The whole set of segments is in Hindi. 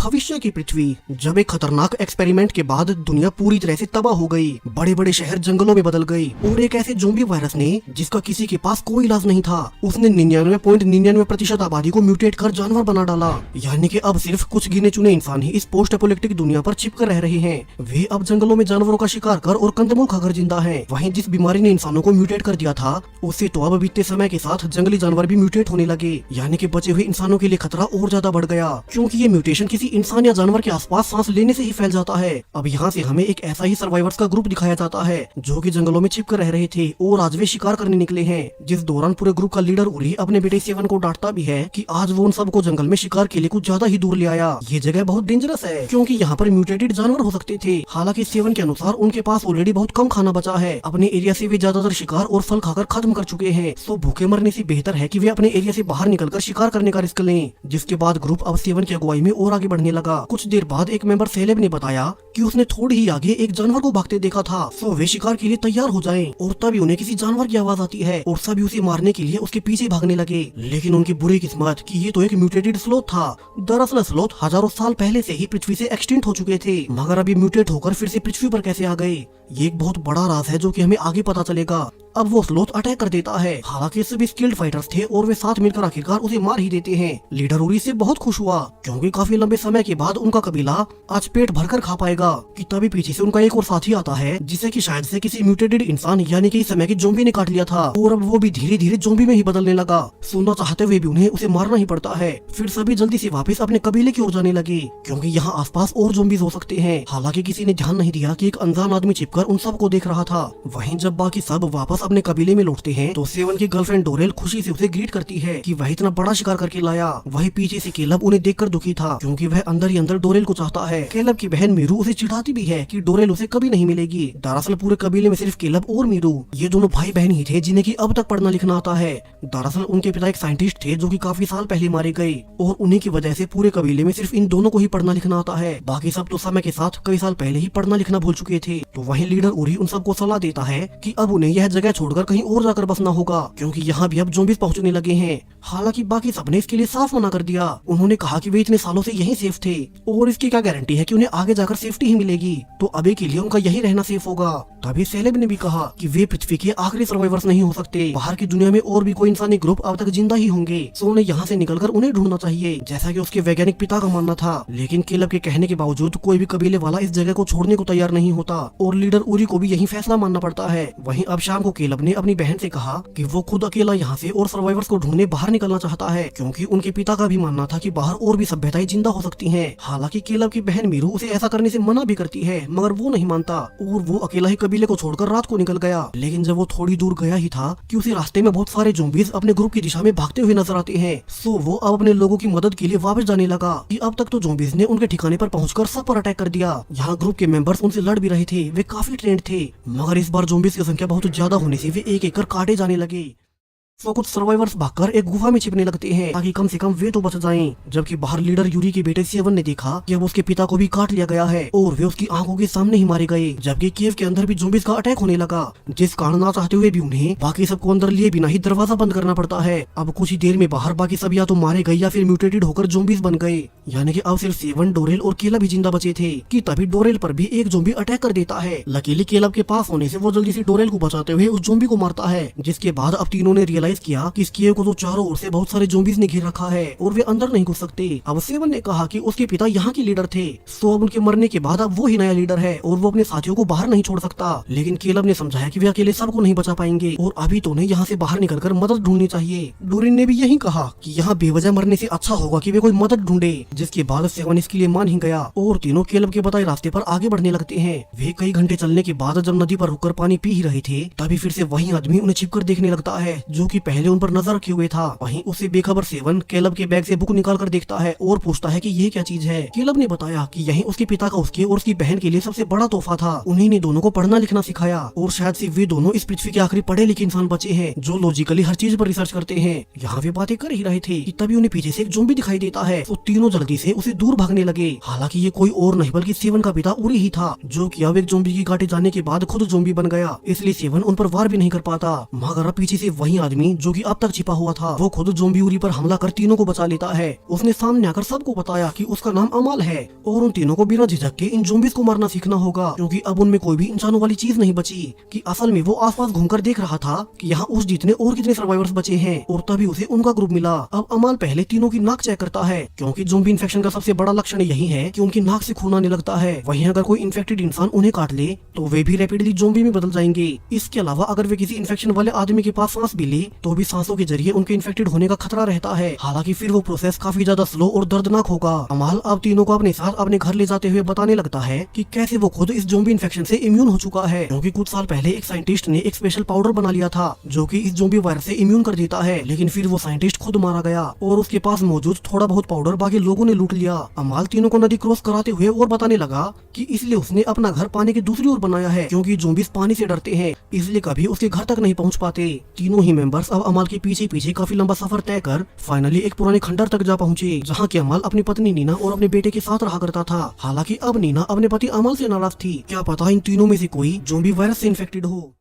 भविष्य की पृथ्वी। जब एक खतरनाक एक्सपेरिमेंट के बाद दुनिया पूरी तरह से तबाह हो गई, बड़े बड़े शहर जंगलों में बदल गए और एक ऐसे ज़ोंबी वायरस ने जिसका किसी के पास कोई इलाज नहीं था, उसने 99.99% आबादी को म्यूटेट कर जानवर बना डाला। यानी कि अब सिर्फ कुछ गिने चुने इंसान ही इस पोस्ट एपोलिप्टिक दुनिया पर छिपकर रह रहे हैं। वे अब जंगलों में जानवरों का शिकार कर और कंदमूल खाकर जिंदा है। वहीं जिस बीमारी ने इंसानों को म्यूटेट कर दिया था, उससे तो अब बीतते समय के साथ जंगली जानवर भी म्यूटेट होने लगे। यानी कि बचे हुए इंसानों के लिए खतरा और ज्यादा बढ़ गया, क्योंकि ये म्यूटेशन किसी इंसान या जानवर के आसपास सांस लेने से ही फैल जाता है। अब यहाँ से हमें एक ऐसा ही सर्वाइवर्स का ग्रुप दिखाया जाता है जो कि जंगलों में छिपकर रह रहे थे और आज वे शिकार करने निकले हैं। जिस दौरान पूरे ग्रुप का लीडर उरी अपने बेटे सेवन को डांटता भी है कि आज वो उन सबको जंगल में शिकार के लिए कुछ ज्यादा ही दूर ले आया। ये जगह बहुत डेंजरस है क्योंकि यहाँ पर म्यूटेटेड जानवर हो सकते थे। हालांकि सेवन के अनुसार उनके पास ऑलरेडी बहुत कम खाना बचा है। अपने एरिया से वे ज्यादातर शिकार और फल खाकर खत्म कर चुके हैं। तो भूखे मरने से बेहतर है कि वे अपने एरिया से बाहर निकलकर शिकार करने का रिस्क लें। जिसके बाद ग्रुप अब सेवन की अगुवाई में और आगे बढ़ने लगा। कुछ देर बाद एक मेंबर सेलेब ने बताया कि उसने थोड़ी ही आगे एक जानवर को भागते देखा था। तो वे शिकार के लिए तैयार हो जाएं और तभी उन्हें किसी जानवर की आवाज आती है और सभी उसे मारने के लिए उसके पीछे भागने लगे। लेकिन उनकी बुरी किस्मत कि ये तो एक म्यूटेटेड स्लोथ था। दरअसल स्लोथ हजारों साल पहले से ही पृथ्वी से एक्सटिंक्ट हो चुके थे, मगर अभी म्यूटेट होकर फिर से पृथ्वी पर कैसे आ गए, ये एक बहुत बड़ा राज है जो कि हमें आगे पता चलेगा। अब वो स्लोथ अटैक कर देता है। हालांकि सभी स्किल्ड फाइटर्स थे और वे साथ मिलकर आखिरकार उसे मार ही देते हैं। लीडर उरी से बहुत खुश हुआ क्योंकि काफी लंबे समय के बाद उनका कबीला आज पेट भरकर खा पाएगा। कि तभी पीछे से उनका एक और साथी आता है जिसे कि शायद से किसी म्यूटेटेड इंसान यानी कि इस समय के ज़ोंबी ने काट लिया था और अब वो भी धीरे धीरे ज़ोंबी में ही बदलने लगा। सुनना चाहते हुए भी उन्हें उसे मारना ही पड़ता है। फिर सभी जल्दी से वापस अपने कबीले की ओर जाने लगे क्योंकि यहाँ आसपास और ज़ोंबीज हो सकते हैं। हालांकि किसी ने ध्यान नहीं दिया कि एक अनजान आदमी छिपकर उन सबको देख रहा था। वहीं जब बाकी सब वापस अपने कबीले में लौटते हैं तो सेवन की गर्लफ्रेंड डोरेल खुशी से उसे ग्रीट करती है कि वह इतना बड़ा शिकार करके लाया। वहीं पीछे से केलब उन्हें देखकर दुखी था क्योंकि वह अंदर ही अंदर डोरेल को चाहता है। केलब की बहन मीरू उसे चिढ़ाती भी है कि डोरेल उसे कभी नहीं मिलेगी। दरअसल पूरे कबीले में सिर्फ केलब और मीरू ये दोनों भाई बहन ही थे जिन्हें की अब तक पढ़ना लिखना आता है। दरअसल उनके पिता एक साइंटिस्ट थे जो कि काफी साल पहले मारे गए और उन्हीं की वजह से पूरे कबीले में सिर्फ इन दोनों को ही पढ़ना लिखना आता है। बाकी सब तो समय के साथ कई साल पहले ही पढ़ना लिखना भूल चुके थे। तो वही लीडर उरी उन सबको सलाह देता है कि अब उन्हें यह जगह छोड़कर कहीं और जाकर बसना होगा क्योंकि यहाँ भी अब ज़ोंबीज पहुँचने लगे हैं। हालांकि बाकी सबने इसके लिए साफ मना कर दिया। उन्होंने कहा कि वे इतने सालों से यहीं सेफ थे और इसकी क्या गारंटी है कि उन्हें आगे जाकर सेफ्टी ही मिलेगी, तो अभी के लिए उनका यही रहना सेफ होगा। तभी सेलेब ने भी कहा कि वे पृथ्वी के आखिरी सर्वाइवर्स नहीं हो सकते। बाहर की दुनिया में और भी कोई इंसानी ग्रुप अब तक जिंदा ही होंगे, तो उन्हें यहाँ से निकलकर उन्हें ढूंढना चाहिए जैसा कि उसके वैज्ञानिक पिता का मानना था। लेकिन केलब के कहने के बावजूद कोई भी कबीले वाला इस जगह को छोड़ने को तैयार नहीं होता और लीडर उरी को भी यही फैसला मानना पड़ता है। वहीं अब शाम को केलब ने अपनी बहन से कहा कि वो खुद अकेला यहाँ से और सर्वाइवर्स को ढूंढने बाहर निकलना चाहता है क्योंकि उनके पिता का भी मानना था कि बाहर और भी सभ्यताएं जिंदा हो सकती हैं। हालांकि केलब की बहन मीरू उसे ऐसा करने से मना भी करती है मगर वो नहीं मानता और वो अकेला ही कबीले को छोड़कर रात को निकल गया। लेकिन जब वो थोड़ी दूर गया ही था कि उसे रास्ते में बहुत सारे ज़ोंबीज अपने ग्रुप की दिशा में भागते हुए नजर आते हैं। सो वो अब अपने लोगों की मदद के लिए वापस जाने लगा कि अब तक तो ज़ोंबीज ने उनके ठिकाने पर पहुंचकर सब पर अटैक कर दिया। यहाँ ग्रुप के मेंबर्स उनसे लड़ भी रहे थे, वे काफी ट्रेंड थे मगर इस बार ज़ोंबीज की संख्या बहुत ज्यादा होने से वे एक एक कर काटे जाने लगे। तो कुछ सर्वाइवर्स भागकर एक गुफा में छिपने लगते हैं ताकि कम से कम वे तो बच जाएं। जबकि बाहर लीडर यूरी के बेटे सेवन ने देखा कि अब उसके पिता को भी काट लिया गया है और वे उसकी आंखों के सामने ही मारे गए। जबकि केव के अंदर भी ज़ोंबीज का अटैक होने लगा जिस कारण ना चाहते हुए भी उन्हें बाकी सबको अंदर लिए बिना ही दरवाजा बंद करना पड़ता है। अब कुछ ही देर में बाहर बाकी सब या तो मारे गए या फिर म्यूटेटेड होकर ज़ोंबीज बन गए। यानी कि अब सिर्फ सेवन, डोरेल और केलब भी जिंदा बचे थे कि तभी डोरेल पर भी एक ज़ोंबी अटैक कर देता है। लकीली केलब के पास होने से वो जल्दी से डोरेल को बचाते हुए उस ज़ोंबी को मारता है। जिसके बाद अब तीनों ने रियलाइज किया कि केव को तो चारों ओर से बहुत सारे ज़ोंबीज ने घेर रखा है और वे अंदर नहीं घुस सकते। अब सेवन ने कहा कि उसके पिता यहाँ के लीडर थे, सो अब उनके मरने के बाद अब वो ही नया लीडर है और वो अपने साथियों को बाहर नहीं छोड़ सकता। लेकिन केलब ने समझाया कि वे अकेले सबको नहीं बचा पाएंगे और अभी तो उन्हें यहाँ से बाहर निकलकर मदद ढूंढनी चाहिए। डोरिन ने भी यही कहा कि यहाँ बेवजह मरने से अच्छा होगा कि वे कोई मदद ढूंढे, जिसके बाद सेवन इसके लिए मान ही गया और तीनों केलब के बताए रास्ते पर आगे बढ़ने लगते हैं। वे कई घंटे चलने के बाद जब नदी पर रुककर पानी पी ही रहे थे तभी फिर से वही आदमी उन्हें छिपकर देखने लगता है जो कि पहले उन पर नजर रखे हुए था। वहीं उससे बेखबर सेवन केलब के बैग से बुक निकाल कर देखता है और पूछता है कि ये क्या चीज है। केलब ने बताया कि यही उसके पिता का उसके और उसकी बहन के लिए सबसे बड़ा तोहफा था। उन्हीं ने दोनों को पढ़ना लिखना सिखाया और शायद से वे दोनों इस पृथ्वी के आखिरी पढ़े लिखे इंसान बचे हैं जो लॉजिकली हर चीज पर रिसर्च करते हैं। यहाँ वे बातें कर ही रहे थे कि तभी उन्हें पीछे से एक ज़ोंबी दिखाई देता है तो तीनों जल्दी से उसे दूर भागने लगे। हालांकि ये कोई और नहीं बल्कि सेवन का पिता उरी ही था जो कि अब एक ज़ोंबी की काटे जाने के बाद खुद ज़ोंबी बन गया, इसलिए सेवन उन पर वार भी नहीं कर पाता। मगर पीछे से वही आदमी आदमी जो कि अब तक छिपा हुआ था वो खुद ज़ॉम्बी उरी पर हमला कर तीनों को बचा लेता है। उसने सामने आकर सबको बताया कि उसका नाम अमाल है और उन तीनों को बिना झिझक के इन ज़ॉम्बीज़ को मारना सीखना होगा, क्योंकि अब उनमें कोई भी इंसानों वाली चीज नहीं बची। कि असल में वो आसपास घूमकर देख रहा था कि यहाँ उस जितने और कितने सर्वाइवर्स बचे हैं, और तभी उसे उनका ग्रुप मिला। अब अमाल पहले तीनों की नाक चेक करता है, क्योंकि ज़ॉम्बी इन्फेक्शन का सबसे बड़ा लक्षण यही है कि उनकी नाक से खून आने लगता है। वहीं अगर कोई इन्फेक्टेड इंसान उन्हें काट ले तो वे भी रैपिडली ज़ॉम्बी में बदल जाएंगे। इसके अलावा अगर वे किसी इन्फेक्शन वाले आदमी के पास सांस भी ले तो भी सांसों के जरिए उनके इन्फेक्टेड होने का खतरा रहता है। हालांकि फिर वो प्रोसेस काफी ज्यादा स्लो और दर्दनाक होगा। अमाल अब तीनों को अपने साथ अपने घर ले जाते हुए बताने लगता है कि कैसे वो खुद इस ज़ॉम्बी इन्फेक्शन से इम्यून हो चुका है, क्योंकि कुछ साल पहले एक साइंटिस्ट ने एक स्पेशल पाउडर बना लिया था जो कि इस ज़ॉम्बी वायरस से इम्यून कर देता है। लेकिन फिर वो साइंटिस्ट खुद मारा गया और उसके पास मौजूद थोड़ा बहुत पाउडर बाकी लोगों ने लूट लिया। अमाल तीनों को नदी क्रॉस कराते हुए और बताने लगा कि इसलिए उसने अपना घर पानी की दूसरी ओर बनाया है, क्योंकि ज़ॉम्बीज़ पानी से डरते हैं, इसलिए कभी उसके घर तक नहीं पहुंच पाते। तीनों ही मेंबर्स अब अमाल के पीछे पीछे काफी लंबा सफर तय कर फाइनली एक पुराने खंडर तक जा पहुंचे, जहां कि अमाल अपनी पत्नी नीना और अपने बेटे के साथ रहा करता था। हालांकि अब नीना अपने पति अमाल से नाराज थी, क्या पता इन तीनों में से कोई ज़ॉम्बी वायरस से इन्फेक्टेड हो।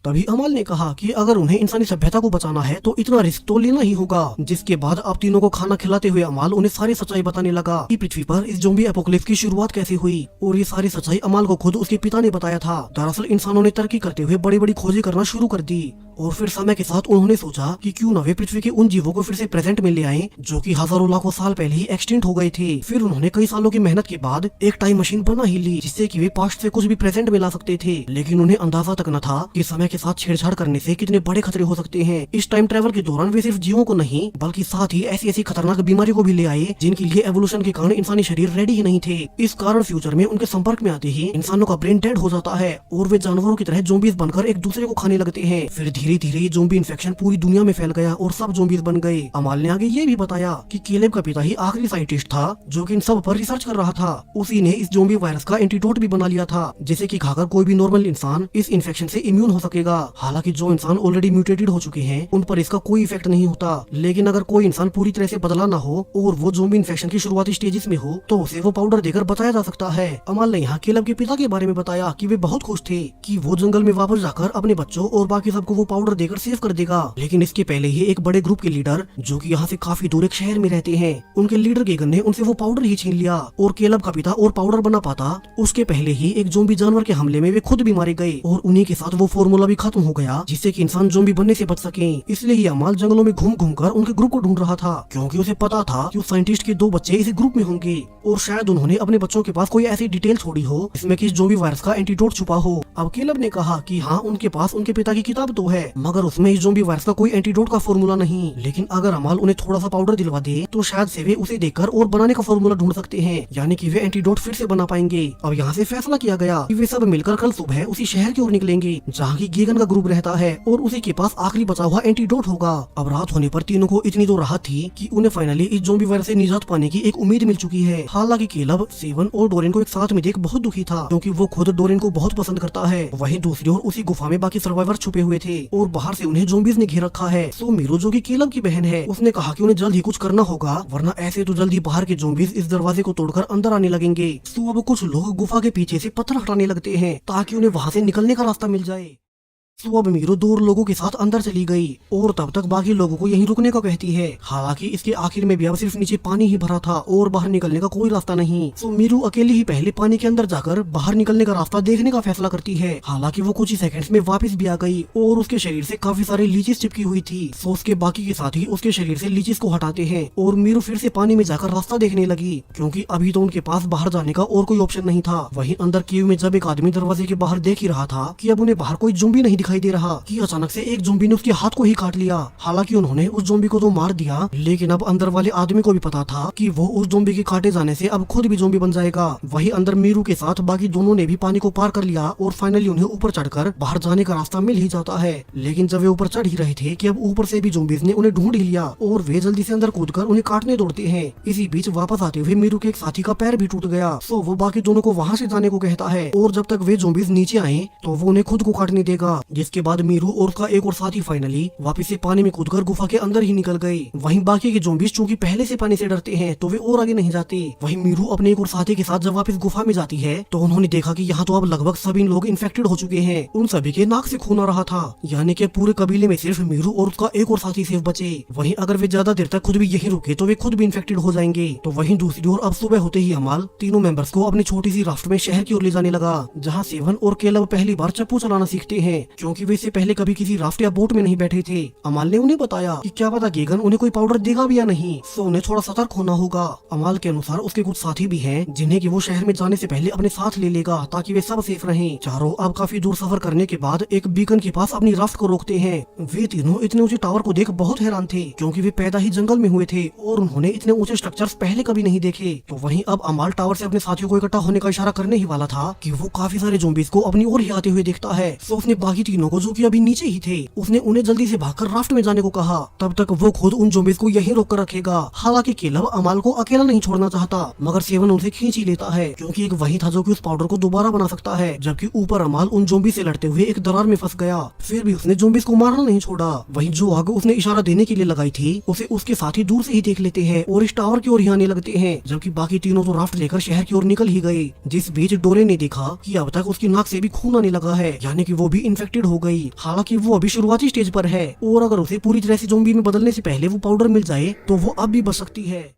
तभी अमाल ने कहा कि अगर उन्हें इंसानी सभ्यता को बचाना है तो इतना रिस्क तो लेना ही होगा। जिसके बाद अब तीनों को खाना खिलाते हुए अमाल उन्हें सारी सच्चाई बताने लगा कि पृथ्वी पर इस ज़ॉम्बी एपोकलिप्स की शुरुआत कैसे हुई, और ये सारी सच्चाई अमाल को खुद उसके पिता ने बताया था। दरअसल इंसानों ने तरक्की करते हुए बड़ी बड़ी खोजें करना शुरू कर दी, और फिर समय के साथ उन्होंने सोचा कि क्यों न वे पृथ्वी के उन जीवों को फिर से प्रेजेंट में ले आए जो कि हजारों लाखों साल पहले ही एक्सटिंक्ट हो गए थे। फिर उन्होंने कई सालों की मेहनत के बाद एक टाइम मशीन बना ही ली, जिससे कि वे पास्ट से कुछ भी प्रेजेंट में ला सकते थे। लेकिन उन्हें अंदाजा तक न था कि समय के साथ छेड़छाड़ करने से कितने बड़े खतरे हो सकते हैं। इस टाइम ट्रेवल के दौरान वे सिर्फ जीवों को नहीं बल्कि साथ ही ऐसी ऐसी खतरनाक बीमारी को भी ले आए जिनके लिए एवोल्यूशन के कारण इंसानी शरीर रेडी ही नहीं थे। इस कारण फ्यूचर में उनके संपर्क में आते ही इंसानों का ब्रेन डेड हो जाता है और वे जानवरों की तरह ज़ॉम्बीज़ बनकर एक दूसरे को खाने लगते हैं। फिर धीरे धीरे ये ज़ॉम्बी इन्फेक्शन पूरी दुनिया में फैल गया और सब ज़ॉम्बीज़ बन गए। अमाल ने आगे ये भी बताया कि केलेब का पिता ही आखिरी साइंटिस्ट था जो कि इन सब पर रिसर्च कर रहा था। उसी ने इस ज़ॉम्बी वायरस का एंटीडोट भी बना लिया था, जिसे कि खाकर कोई भी नॉर्मल इंसान इस इन्फेक्शन से इम्यून हो सकेगा। हालांकि जो इंसान ऑलरेडी म्यूटेटेड हो चुके हैं उन पर इसका कोई इफेक्ट नहीं होता, लेकिन अगर कोई इंसान पूरी तरह से बदला ना हो और वो ज़ॉम्बी इन्फेक्शन की शुरुआती स्टेजेस में हो तो उसे वो पाउडर देकर बचाया जा सकता है। अमाल ने यहाँ केलेब के पिता के बारे में बताया कि वे बहुत खुश थे कि वो जंगल में वापस जाकर अपने बच्चों और बाकी सबको वो पाउडर देकर सेव कर देगा। लेकिन इसके पहले ही एक बड़े ग्रुप के लीडर जो कि यहाँ से काफी दूर एक शहर में रहते हैं, उनके लीडर के गन ने उनसे वो पाउडर ही छीन लिया और केलेब का पिता और पाउडर बना पाता उसके पहले ही एक ज़ॉम्बी जानवर के हमले में वे खुद भी मारे गए और उन्हीं के साथ वो फॉर्मूला भी खत्म हो गया जिससे कि इंसान ज़ॉम्बी बनने से बच सके। इसलिए ही अमाल जंगलों में घूम घूम कर उनके ग्रुप को ढूंढ रहा था, क्योंकि उसे पता था कि उस साइंटिस्ट के 2 बच्चे इस ग्रुप में होंगे और शायद उन्होंने अपने बच्चों के पास कोई ऐसी डिटेल छोड़ी हो जिसमें कि ज़ॉम्बी वायरस का एंटीडोट छुपा हो। अब केलेब ने कहा कि हाँ उनके पास उनके पिता की किताब तो है, मगर उसमें इस ज़ॉम्बी वायरस का कोई एंटीडोट का फॉर्मूला नहीं। लेकिन अगर अमाल उन्हें थोड़ा सा पाउडर दिलवा दे तो शायद से वे उसे देखकर और बनाने का फॉर्मूला ढूंढ सकते हैं, यानी कि वे एंटीडोट फिर से बना पाएंगे। अब यहाँ से फैसला किया गया कि वे सब मिलकर कल सुबह उसी शहर की ओर निकलेंगे जहाँ की गेगन का ग्रुप रहता है और उसी के पास आखिरी बचा हुआ एंटीडोट होगा। अब रात होने पर तीनों को इतनी तो राहत थी कि उन्हें फाइनली इस ज़ॉम्बी वायरस से निजात पाने की एक उम्मीद मिल चुकी है। हालांकि केलेब, सेवन और डोरेन को एक साथ में देख बहुत दुखी था, क्योंकि वो खुद डोरेन को बहुत पसंद करता है। वहीं दूसरी ओर उसी गुफा में बाकी सर्वाइवर छुपे हुए थे और बाहर से उन्हें ज़ॉम्बीज़ ने घेर रखा है। सो मीरू जो कि केलेब की बहन है, उसने कहा कि उन्हें जल्द ही कुछ करना होगा, वरना ऐसे तो जल्द ही बाहर के ज़ॉम्बीज़ इस दरवाजे को तोड़कर अंदर आने लगेंगे। सो अब कुछ लोग गुफा के पीछे से पत्थर हटाने लगते हैं ताकि उन्हें वहाँ से निकलने का रास्ता मिल जाए। तो अब मीरू दूर लोगों के साथ अंदर चली गई और तब तक बाकी लोगों को यहीं रुकने का कहती है। हालांकि इसके आखिर में भी अब सिर्फ नीचे पानी ही भरा था और बाहर निकलने का कोई रास्ता नहीं। तो मीरू अकेली ही पहले पानी के अंदर जाकर बाहर निकलने का रास्ता देखने का फैसला करती है। हालांकि वो कुछ ही सेकंड्स में वापस भी आ गई और उसके शरीर से काफी सारी लीचीज चिपकी हुई थी। सो उसके बाकी के साथी उसके शरीर से लीचीज को हटाते हैं और मीरू फिर से पानी में जाकर रास्ता देखने लगी, क्योंकि अभी तो उनके पास बाहर जाने का और कोई ऑप्शन नहीं था। वहीं अंदर केव में जब एक आदमी दरवाजे के बाहर देख ही रहा था कि अब उन्हें बाहर कोई ज़ॉम्बी नहीं दिखाई दे रहा कि अचानक से एक ज़ॉम्बी ने उसके हाथ को ही काट लिया। हालांकि उन्होंने उस ज़ॉम्बी को तो मार दिया, लेकिन अब अंदर वाले आदमी को भी पता था कि वो उस ज़ॉम्बी के काटे जाने से अब खुद भी ज़ॉम्बी बन जाएगा। वहीं अंदर मीरू के साथ बाकी दोनों ने भी पानी को पार कर लिया और फाइनली उन्हें ऊपर चढ़कर बाहर जाने का रास्ता मिल ही जाता है। लेकिन जब वे ऊपर चढ़ ही रहे थे कि अब ऊपर से भी ज़ॉम्बीज़ ने उन्हें ढूंढ ही लिया और वे जल्दी से अंदर कूदकर उन्हें काटने दौड़ते हैं। इसी बीच वापस आते हुए मीरू के एक साथी का पैर भी टूट गया। सो वो बाकी दोनों को वहाँ से जाने को कहता है और जब तक वे ज़ॉम्बीज़ नीचे आए तो वो उन्हें खुद को काटने देगा। जिसके बाद मीरू और उसका एक और साथी फाइनली वापस से पानी में कूदकर गुफा के अंदर ही निकल गए। वहीं बाकी के ज़ॉम्बीज़ चूंकि पहले से पानी से डरते हैं तो वे और आगे नहीं जाते। वहीं मीरू अपने एक और साथी के साथ जब वापस गुफा में जाती है तो उन्होंने देखा कि यहाँ तो अब लगभग सभी लोग इन्फेक्टेड हो चुके हैं। उन सभी के नाक से खून आ रहा था, यानी कि पूरे कबीले में सिर्फ मीरू और उसका एक और साथी सेफ बचे। वहीं अगर वे ज्यादा देर तक खुद भी यहीं रुके तो वे खुद भी इन्फेक्टेड हो जाएंगे। तो वहीं दूसरी ओर अब सुबह होते ही अमाल तीनों मेंबर्स को अपनी छोटी सी राफ्ट में शहर की ओर ले जाने लगा, जहाँ सेवन और केलब पहली बार चप्पू चलाना सीखते हैं, क्योंकि वे इससे पहले कभी किसी राफ्ट या बोट में नहीं बैठे थे। अमाल ने उन्हें बताया कि क्या पता गेगन उन्हें कोई पाउडर देगा भी या नहीं, तो उन्हें थोड़ा सतर्क होना होगा। अमाल के अनुसार उसके कुछ साथी भी हैं जिन्हें कि वो शहर में जाने से पहले अपने साथ ले लेगा ताकि वे सब सेफ रहें। चारों अब काफी दूर सफर करने के बाद एक बीकन के पास अपनी राफ्ट को रोकते हैं। वे तीनों इतने ऊंचे टावर को देख बहुत हैरान थे, क्योंकि वे पैदा ही जंगल में हुए थे और उन्होंने इतने ऊंचे स्ट्रक्चर्स पहले कभी नहीं देखे। तो वहीं अब अमाल टावर से अपने साथियों को इकट्ठा होने का इशारा करने ही वाला था कि वो काफी सारे ज़ॉम्बीज़ को अपनी ओर ही आते हुए देखता है। तो उसने बाकी तीनों को, जो कि अभी नीचे ही थे, उसने उन्हें जल्दी से भागकर राफ्ट में जाने को कहा। तब तक वो खुद उन ज़ॉम्बीज़ को यहीं रोक कर रखेगा। हालांकि केलब अमाल को अकेला नहीं छोड़ना चाहता, मगर सेवन उनसे खींच ही लेता है, क्योंकि एक वही था जो कि उस पाउडर को दोबारा बना सकता है। जबकि ऊपर अमाल उन ज़ॉम्बी से लड़ते हुए एक दरार में फंस गया, फिर भी उसने ज़ॉम्बीज़ को मारना नहीं छोड़ा। वहीं जो आग उसने इशारा देने के लिए लगाई थी उसे उसके साथी दूर से ही देख लेते हैं और इस टावर की ओर ही आने लगते हैं, जबकि बाकी तीनों तो राफ्ट लेकर शहर की ओर निकल ही गए। जिस बीच डोरे ने देखा कि अब तक उसकी नाक से भी खून आने लगा है, यानी कि वो भी इन्फेक्टेड हो गई। हालांकि वो अभी शुरुआती स्टेज पर है और अगर उसे पूरी तरह से ज़ॉम्बी में बदलने से पहले वो पाउडर मिल जाए तो वो अब भी बच सकती है।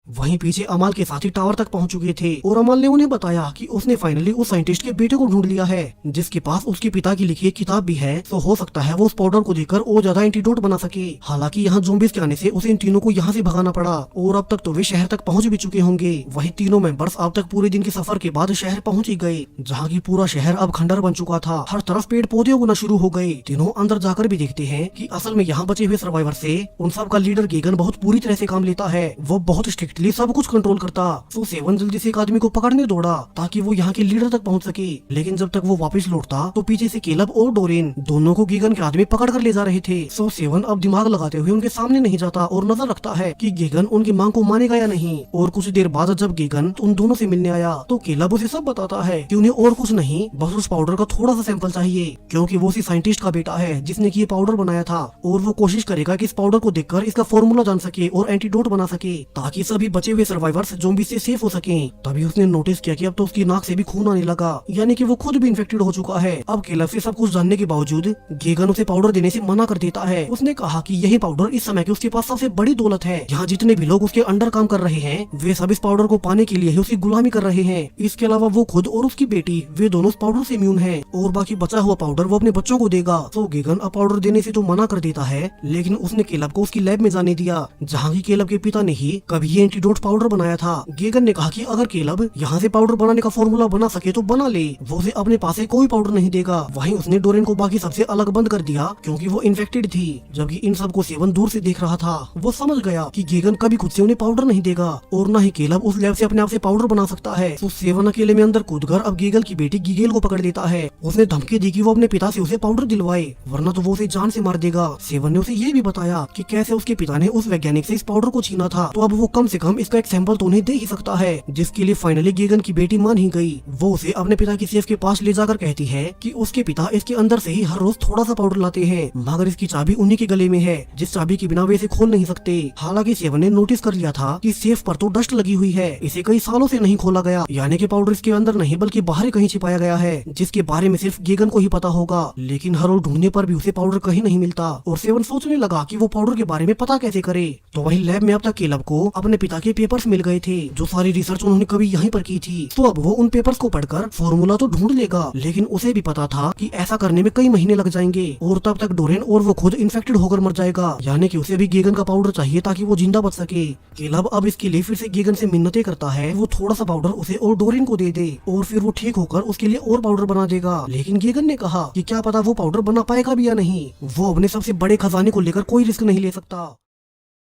वहीं पीछे अमाल के साथी टावर तक पहुंच चुके थे और अमाल ने उन्हें बताया कि उसने फाइनली उस साइंटिस्ट के बेटे को ढूंढ लिया है, जिसके पास उसके पिता की लिखी एक किताब भी है। तो हो सकता है वो उस पाउडर को देकर और ज्यादा एंटीडोट बना सके। हालांकि यहाँ ज़ॉम्बीज़ के आने से उसे इन तीनों को यहाँ से भगाना पड़ा और अब तक तो वे शहर तक पहुँच भी चुके होंगे। वही तीनों मेंबर्स अब तक पूरे दिन के सफर के बाद शहर पहुँच ही गए, जहाँ की पूरा शहर अब खंडर बन चुका था। हर तरफ पेड़ पौधे उगना शुरू हो गए। तीनों अंदर जाकर भी देखते हैं कि असल में यहाँ बचे हुए सर्वाइवर से उन सब का लीडर गेगन बहुत पूरी तरह से काम लेता है। वो बहुत स्ट्रिक्टली सब कुछ कंट्रोल करता। तो सेवन जल्दी से एक आदमी को पकड़ने दौड़ा ताकि वो यहाँ के लीडर तक पहुँच सके, लेकिन जब तक वो वापस लौटता तो पीछे से केलब और डोरेन दोनों को गेगन के आदमी पकड़ कर ले जा रहे थे। सो सेवन अब दिमाग लगाते हुए उनके सामने नहीं जाता और नजर रखता है कि गेगन उनकी मांग को मानेगा या नहीं। और कुछ देर बाद जब गेगन उन दोनों से मिलने आया तो केलब उसे सब बताता है कि उन्हें और कुछ नहीं, बस उस पाउडर का थोड़ा सा सैंपल चाहिए, क्योंकि वो उसी साइंटिस्ट का बेटा है जिसने की ये पाउडर बनाया था और वो कोशिश करेगा कि इस पाउडर को देखकर इसका फॉर्मूला जान सके और एंटीडोट बना सके ताकि सभी बचे हुए सर्वाइवर्स ज़ॉम्बी से सेफ हो सके। तभी उसने नोटिस किया कि अब तो उसकी नाक से भी खून आने लगा, यानी कि वो खुद भी इन्फेक्टेड हो चुका है। अब केलब से सब कुछ जानने के बावजूद गेगन उसे पाउडर देने से मना कर देता है। उसने कहा कि यही पाउडर इस समय की उसके पास सबसे बड़ी दौलत है। यहाँ जितने भी लोग उसके अंडर काम कर रहे हैं वे सब इस पाउडर को पाने के लिए ही उसकी गुलामी कर रहे हैं। इसके अलावा वो खुद और उसकी बेटी वे दोनों उस पाउडर से इम्यून है और बाकी बचा हुआ पाउडर वो अपने बच्चों को देगा। तो गेगन अब पाउडर देने से तो मना कर देता है, लेकिन उसने केलब को उसकी लैब में जाने दिया, जहाँ की केलब के पिता ने ही कभी ये एंटीडोट पाउडर बनाया था। गेगन ने कहा कि अगर केलब यहाँ से पाउडर बनाने का फॉर्मूला बना सके तो बना ले, वो उसे अपने पास से कोई पाउडर नहीं देगा। वहीं उसने डोरेन को बाकी सबसे अलग बंद कर दिया क्योंकि वो इन्फेक्टेड थी। जबकि इन सब को सेवन दूर से देख रहा था, वो समझ गया कि गेगन कभी खुद से उन्हें पाउडर नहीं देगा और न ही केलब उस लैब से अपने आप से पाउडर बना सकता है। तो सेवन अकेले में अंदर कूदकर अब गीगल की बेटी गीगेल को पकड़ लेता है। उसने धमकी दी कि वो अपने पिता से उसे पाउडर दिलवाए, वरना तो वो उसे जान से मार देगा। सेवन ने उसे ये भी बताया कि कैसे उसके पिता ने उस वैज्ञानिक से इस पाउडर को छीना था, तो अब वो कम से कम इसका एक सैंपल तो उन्हें दे ही सकता है, जिसके लिए फाइनली गेगन की बेटी मान ही गई। वो उसे अपने पिता की सेफ के पास ले जाकर कहती है कि उसके पिता इसके अंदर से ही हर रोज थोड़ा सा पाउडर लाते हैं, मगर इसकी चाबी उन्हीं के गले में है, जिस चाबी के बिना वे इसे खोल नहीं सकते। हालांकि सेवन ने नोटिस कर लिया था कि सेफ पर तो डस्ट लगी हुई है, इसे कई सालों से नहीं खोला गया, यानी कि पाउडर इसके अंदर नहीं बल्कि बाहर कहीं छिपाया गया है, जिसके बारे में सिर्फ गेगन को ही पता होगा। लेकिन हर रोज ढूंढने पर भी उसे पाउडर कहीं नहीं मिलता और सेवन सोचने लगा कि वो पाउडर के बारे में पता कैसे करे। तो वही लैब में अब तक केलब को अपने पिता के पेपर्स मिल गए थे, जो सारी रिसर्च उन्होंने कभी यहीं पर की थी। तो अब वो उन पेपर्स को पढ़कर फॉर्मूला तो ढूंढ लेगा, लेकिन उसे भी पता था कि ऐसा करने में कई महीने लग जाएंगे और तब तक डोरेन और वो खुद इन्फेक्टेड होकर मर जाएगा, यानी कि उसे भी गेगन का पाउडर चाहिए ताकि वो जिंदा बच सके। केलब अब इसके लिए फिर से गेगन से मिन्नतें करता है वो थोड़ा सा पाउडर उसे और डोरेन को दे दे और फिर वो ठीक होकर उसके लिए और पाउडर बना देगा। लेकिन गेगन ने कहा कि क्या पता वो पाउडर बना पाएगा भी या नहीं, वो अपने सबसे बड़े खजाने को लेकर कोई रिस्क नहीं ले सकता।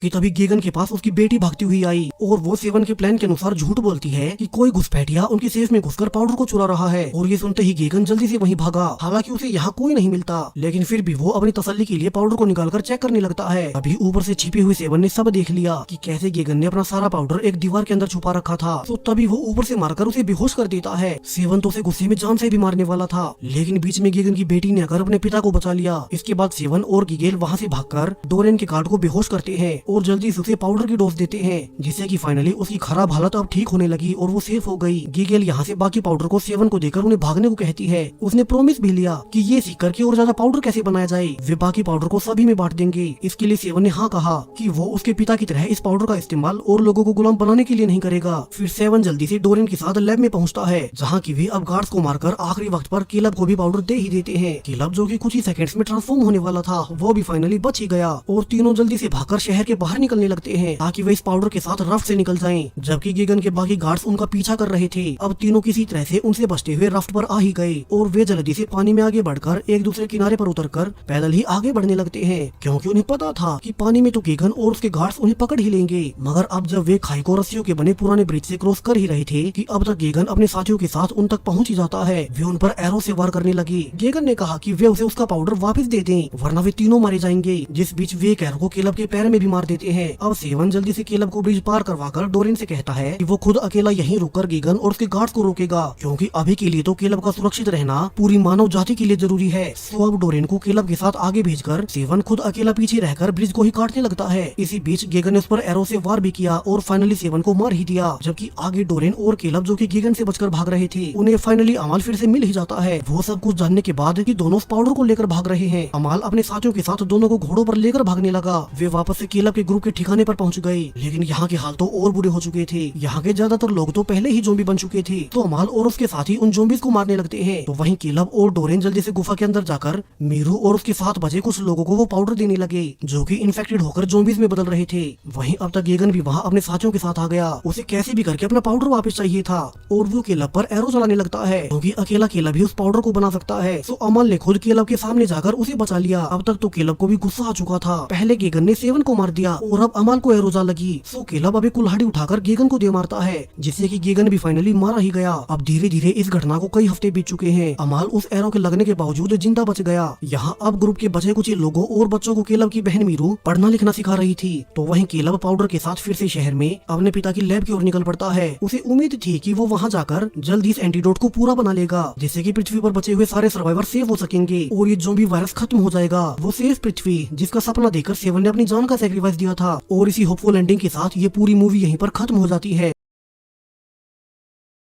कि तभी गेगन के पास उसकी बेटी भागती हुई आई और वो सेवन के प्लान के अनुसार झूठ बोलती है कि कोई घुसपैठिया उनकी सेफ में घुसकर पाउडर को चुरा रहा है। और ये सुनते ही गेगन जल्दी से वहीं भागा। हालांकि उसे यहाँ कोई नहीं मिलता, लेकिन फिर भी वो अपनी तसल्ली के लिए पाउडर को निकालकर चेक करने लगता है। अभी ऊपर से छिपी हुई सेवन ने सब देख लिया कि कैसे गेगन ने अपना सारा पाउडर एक दीवार के अंदर छुपा रखा था। तो तभी वो ऊपर से मारकर उसे बेहोश कर देता है। सेवन तो उसे गुस्से में जान से भी मारने वाला था, लेकिन बीच में गेगन की बेटी ने आकर अपने पिता को बचा लिया। इसके बाद सेवन और गिगेल वहाँ से भागकर डोरेन के गार्ड को बेहोश करते हैं और जल्दी से उसे पाउडर की डोज देते हैं, जिससे कि फाइनली उसकी खराब हालत अब ठीक होने लगी और वो सेफ हो गई। गिगेल यहाँ से बाकी पाउडर को सेवन को देकर उन्हें भागने को कहती है। उसने प्रॉमिस भी लिया कि ये सीख करके और ज्यादा पाउडर कैसे बनाया जाए, वे बाकी पाउडर को सभी में बांट देंगे। इसके लिए सेवन ने हाँ कहा कि वो उसके पिता की तरह इस पाउडर का इस्तेमाल और लोगों को गुलाम बनाने के लिए नहीं करेगा। फिर सेवन जल्दी से डोरेन के साथ लैब में पहुँचता है, जहाँ की वे अब गार्ड्स को मारकर आखिरी वक्त पर केलब को भी पाउडर दे ही देते हैं। केलब जो कि कुछ ही सेकंड्स में ट्रांसफॉर्म होने वाला था, वो भी फाइनली बच ही गया और तीनों जल्दी से भागकर शहर के बाहर निकलने लगते हैं ताकि वे इस पाउडर के साथ राफ्ट से निकल जाएं। जबकि गेगन के बाकी गार्ड्स उनका पीछा कर रहे थे। अब तीनों किसी तरह से उनसे बचते हुए राफ्ट पर आ ही गए और वे जल्दी से पानी में आगे बढ़कर एक दूसरे किनारे पर उतरकर पैदल ही आगे बढ़ने लगते हैं, क्योंकि उन्हें पता था कि पानी में तो गेगन और उसके गार्ड्स उन्हें पकड़ ही लेंगे। मगर अब जब वे खाई को रस्सियों के बने पुराने ब्रिज से क्रॉस कर ही रहे थे कि अब तक गेगन अपने साथियों के साथ उन तक पहुंच ही जाता है। वे उन पर एरो से वार करने लगी। गेगन ने कहा कि वे उसे उसका पाउडर वापस दे दें, वरना वे तीनों मारे जाएंगे। जिस बीच वे एक एरो को केलब के पैर में भी मार देते हैं। अब सेवन जल्दी से केलब को ब्रिज पार करवाकर डोरेन से कहता है कि वो खुद अकेला यहीं रुककर गेगन और उसके गार्ड्स को रोकेगा, क्योंकि अभी के लिए तो केलब का सुरक्षित रहना पूरी मानव जाति के लिए जरूरी है। तो अब डोरेन को केलब के साथ आगे भेजकर सेवन खुद अकेला पीछे रहकर ब्रिज को ही काटने लगता है। इसी बीच गेगन ने उस पर एरो से वार भी किया और फाइनली सेवन को मार ही दिया। जबकि आगे डोरेन और केलब जो कि गेगन से बचकर भाग रहे थे, उन्हें फाइनली अमाल फिर से मिल ही जाता है। वो सब कुछ जानने के बाद कि दोनों पाउडर को लेकर भाग रहे हैं, अमाल अपने साथियों के साथ दोनों को घोड़ों पर लेकर भागने लगा। वे वापस से केलब के ग्रुप के ठिकाने पर पहुंच गए, लेकिन यहाँ के हाल तो और बुरे हो चुके थे। यहाँ के ज्यादातर लोग तो पहले ही ज़ॉम्बी बन चुके थे। तो अमाल और उसके साथी उन ज़ॉम्बीज़ को मारने लगते हैं। तो वहीं केलब और डोरेन जल्दी से गुफा के अंदर जाकर मीरू और उसके साथ बचे कुछ लोगों को वो पाउडर देने लगे, जो कि इन्फेक्टेड होकर ज़ॉम्बीज़ में बदल रहे थे। वहीं अब तक गेगन भी वहाँ अपने साथियों के साथ आ गया। उसे कैसे भी करके अपना पाउडर वापस चाहिए था और वो केलब पर एरो चलाने लगता है, क्योंकि अकेला केलब ही उस पाउडर को बना सकता है। तो अमल ने खुद केलब के सामने जाकर उसे बचा लिया। अब तक तो केलब को भी गुस्सा आ चुका था। पहले गेगन ने सेवन को मार दिया और अब अमल को एरो जा लगी। तो केलब अभी कुल्हाड़ी उठाकर गेगन को दे मारता है, जिससे कि गेगन भी फाइनली मारा ही गया। अब धीरे धीरे इस घटना को कई हफ्ते बीत चुके हैं। अमाल उस एरो के लगने के बावजूद जिंदा बच गया। यहाँ अब ग्रुप के बचे कुछ लोगों और बच्चों को केलब की बहन मीरू पढ़ना लिखना सिखा रही थी। तो वहीं केलब पाउडर के साथ फिर से शहर में अपने पिता की लैब की ओर निकल पड़ता है। उसे उम्मीद थी कि वो वहाँ जाकर जल्दी इस एंटीडोट को पूरा बना लेगा, जिससे कि पृथ्वी पर बचे हुए सारे सर्वाइवर सेफ हो सकेंगे और ये ज़ॉम्बी वायरस खत्म हो जाएगा। वो सेफ पृथ्वी जिसका सपना देखकर सेवन ने अपनी जान का सैक्रिफाइस दिया था। और इसी होपफुल एंडिंग के साथ ये पूरी मूवी यहीं पर खत्म हो जाती है।